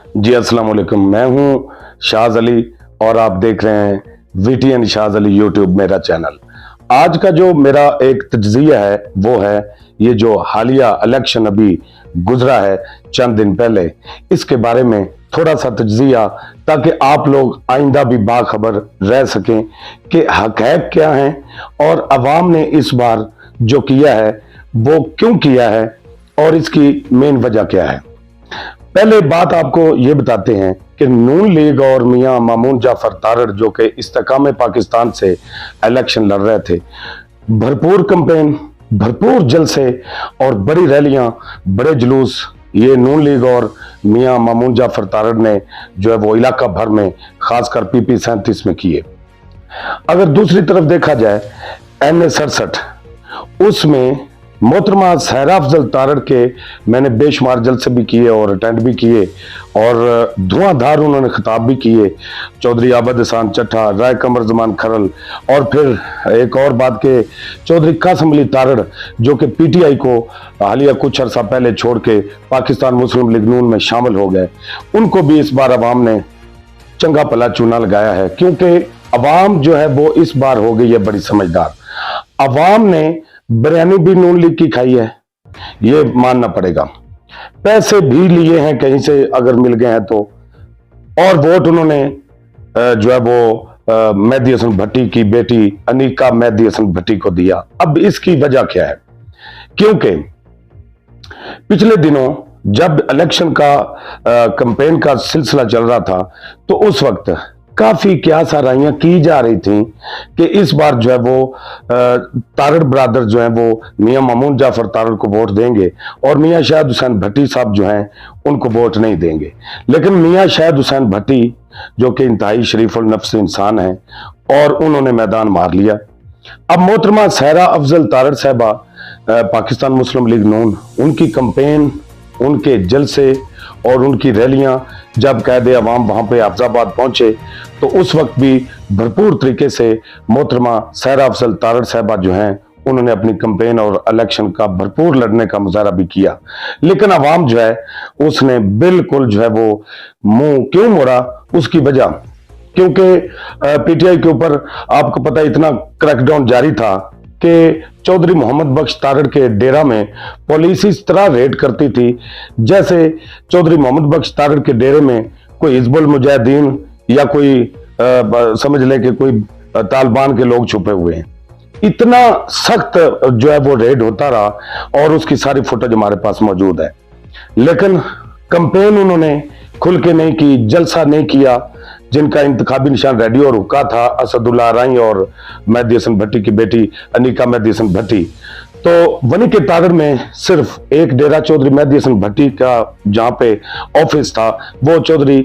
जी अस्सलाम वालेकुम। मैं हूं शाज अली और आप देख रहे हैं वीटीएन शाज अली यूट्यूब मेरा चैनल। आज का जो मेरा एक तज्जिया है वो है ये जो हालिया इलेक्शन अभी गुजरा है चंद दिन पहले, इसके बारे में थोड़ा सा तज्जिया, ताकि आप लोग आइंदा भी बाखबर रह सकें कि हक़ैक़ क्या हैं और अवाम ने इस बार जो किया है वो क्यों किया है और इसकी मेन वजह क्या है। पहले बात आपको ये बताते हैं कि नून लीग और मियां मामून जाफर तारड़ जो कि इस्तेकाम पाकिस्तान से इलेक्शन लड़ रहे थे, भरपूर कैंपेन, भरपूर जलसे और बड़ी रैलियां, बड़े जुलूस ये नून लीग और मियां मामून जाफर तारड़ ने जो है वो इलाका भर में खासकर पीपी 37 में किए। अगर दूसरी तरफ देखा जाए NA 67, उसमें मोहतरमा सहरा अफजल तारड़ के मैंने बेशुमार जलसे भी किए और अटेंड भी किए और धुआंधार उन्होंने खिताब भी किए। चौधरी आबद हसन चट्ठा, राय कमर जमान खरल और फिर एक और बात के चौधरी कासिम अली तारड़ जो कि PTI को हालिया कुछ अर्सा पहले छोड़ के पाकिस्तान मुस्लिम लीग नून में शामिल हो गए, उनको भी इस बार अवाम ने चंगा भला चूना लगाया है, क्योंकि अवाम जो है वो इस बार हो गई है बड़ी समझदार। अवाम ने बिरयानी भी नून लीग की खाई है, ये मानना पड़ेगा, पैसे भी लिए हैं कहीं से अगर मिल गए हैं तो, और वोट उन्होंने जो है वो मेहदी हसन भट्टी की बेटी अनीका मेहदी हसन भट्टी को दिया। अब इसकी वजह क्या है? क्योंकि पिछले दिनों जब इलेक्शन का कैंपेन का सिलसिला चल रहा था तो उस वक्त काफी क्या साराइयां की जा रही थी कि इस बार जो है वो तारड़ ब्रादर जो है वो मियां मामून जाफर तारड़ को वोट देंगे और मियां शाहिद हुसैन भट्टी साहब जो हैं उनको वोट नहीं देंगे। लेकिन मियां शाहिद हुसैन भट्टी जो कि इंतहाई शरीफ और नफ्स इंसान हैं और उन्होंने मैदान मार लिया। अब मोहतरमा सहरा अफजल तारड़ साहबा पाकिस्तान मुस्लिम लीग नून, उनकी कैंपेन, उनके जलसे और उनकी रैलियां जब कायदे अवाम वहां पे अफजाबाद पहुंचे तो उस वक्त भी भरपूर तरीके से मोहतरमा सहरा अफजल तारड़ साहबा जो हैं उन्होंने अपनी कैंपेन और इलेक्शन का भरपूर लड़ने का मुजाहरा भी किया। लेकिन अवाम जो है उसने बिल्कुल जो है वो मुंह क्यों मोड़ा, उसकी वजह क्योंकि PTI के ऊपर आपको पता है इतना क्रैकडाउन जारी था कि चौधरी मोहम्मद बख्श तारड़ के डेरा में पुलिस इस तरह रेड करती थी जैसे चौधरी मोहम्मद बख्श तारड़ के डेरे में कोई हिजबुल मुजाहिदीन या कोई समझ ले कि कोई तालिबान के लोग छुपे हुए हैं। इतना सख्त जो है वो रेड होता रहा और उसकी सारी फुटेज हमारे पास मौजूद है। लेकिन कैंपेन उन्होंने खुल के नहीं की, जलसा नहीं किया। जिनका इंतखाबी निशान रेडी और हुक्का था, असदुल्ला राई और मेहदी हसन भट्टी की बेटी अनीका मेहदी हसन भट्टी, तो वनी के तारड़ में सिर्फ एक डेरा चौधरी मेहदी हसन भट्टी का जहां पे ऑफिस था वो चौधरी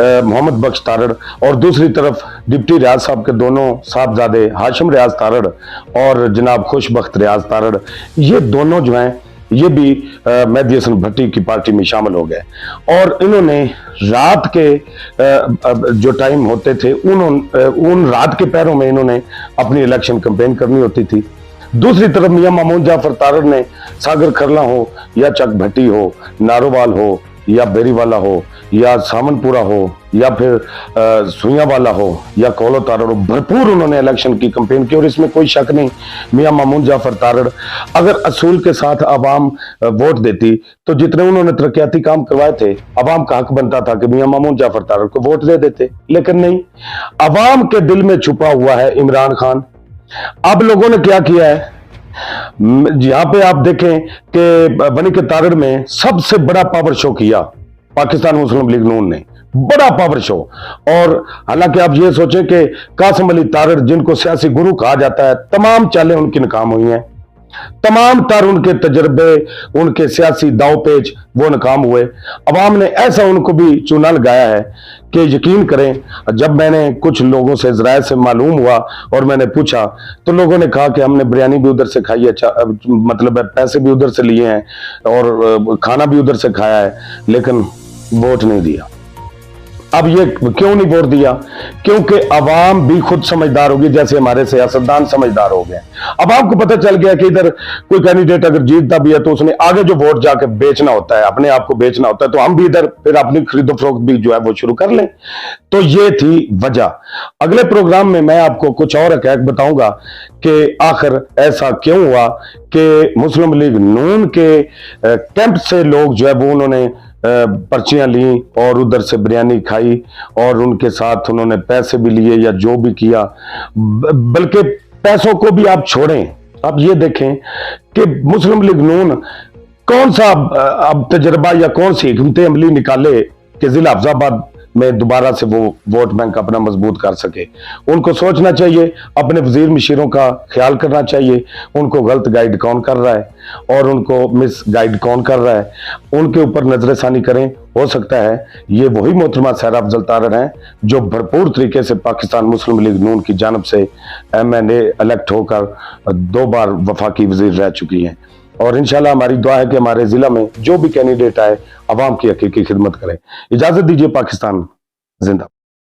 मोहम्मद बख्श तारड़ और दूसरी तरफ डिप्टी रियाज साहब के दोनों साहबजादे हाशिम रियाज तारड़ और जनाब खुशबख्त रियाज तारड़, ये दोनों जो हैं ये भी मेहदी हसन भट्टी की पार्टी में शामिल हो गए। और इन्होंने रात के जो टाइम होते थे उन रात के पैरों में इन्होंने अपनी इलेक्शन कैंपेन करनी होती थी। दूसरी तरफ मियां मामून जाफर तारड़ ने सागर खरला हो या चक भट्टी हो, नारोवाल हो या बेरीवाला हो या सामनपुरा हो या फिर सुइयावाला हो या कोलो तारड़ हो, भरपूर उन्होंने इलेक्शन की कैंपेन की। और इसमें कोई शक नहीं, मियां मामून जाफर तारड़ अगर असूल के साथ अवाम वोट देती तो जितने उन्होंने तरक्याती काम करवाए थे अवाम का हक बनता था कि मियां मामून जाफर तारड़ को वोट दे देते। लेकिन नहीं, अवाम के दिल में छुपा हुआ है इमरान खान। अब लोगों ने क्या किया है, यहां पे आप देखें कि बनी के तारड़ में सबसे बड़ा पावर शो किया पाकिस्तान मुस्लिम लीग नून ने, बड़ा पावर शो। और हालांकि आप ये सोचें कि कासिम अली तारड़ जिनको सियासी गुरु कहा जाता है, तमाम चालें उनकी नाकाम हुई हैं, तमाम तर उनके तजर्बे, उनके सियासी दावपेच वो नाकाम हुए। अवाम ने ऐसा उनको भी चूना लगाया है कि यकीन करें, जब मैंने कुछ लोगों से ज़राए से मालूम हुआ और मैंने पूछा तो लोगों ने कहा कि हमने बिरयानी भी उधर से खाई है, मतलब पैसे भी उधर से लिए हैं और खाना भी उधर से खाया है, लेकिन वोट नहीं दिया। अब ये क्यों नहीं वोट दिया? क्योंकि अवाम भी खुद समझदार होगी, जैसे हमारे सियासतदान समझदार हो गए। अब आपको पता चल गया कि इधर कोई कैंडिडेट अगर जीतता भी है तो उसने आगे जो वोट जाके बेचना होता है, अपने आप को बेचना होता है, तो हम भी इधर फिर अपनी खरीदो फरोख्त भी जो है वो शुरू कर लें। तो ये थी वजह। अगले प्रोग्राम में मैं आपको कुछ और हक़ाइक़ बताऊंगा कि आखिर ऐसा क्यों हुआ कि मुस्लिम लीग नून के कैंप से लोग जो है वो उन्होंने पर्चियां ली और उधर से बिरयानी खाई और उनके साथ उन्होंने पैसे भी लिए या जो भी किया। बल्कि पैसों को भी आप छोड़ें, आप ये देखें कि मुस्लिम लीग नून कौन सा अब तजर्बा या कौन सी हिकमत अमली निकाले कि जिला अफजाबाद में दोबारा से वो वोट बैंक अपना मजबूत कर सके। उनको सोचना चाहिए, अपने वजीर मशीरों का ख्याल करना चाहिए, उनको गलत गाइड कौन कर रहा है और उनको मिस गाइड कौन कर रहा है, उनके ऊपर नजरसानी करें। हो सकता है ये वही मोहतरमा सहरा अफजल तारर हैं जो भरपूर तरीके से पाकिस्तान मुस्लिम लीग नून की जानब से MNA इलेक्ट होकर 2 बार वफाकी वजीर रह चुकी हैं। और इंशाल्लाह हमारी दुआ है कि हमारे जिला में जो भी कैंडिडेट आए अवाम की हकीकी खिदमत करें। इजाजत दीजिए। पाकिस्तान जिंदा।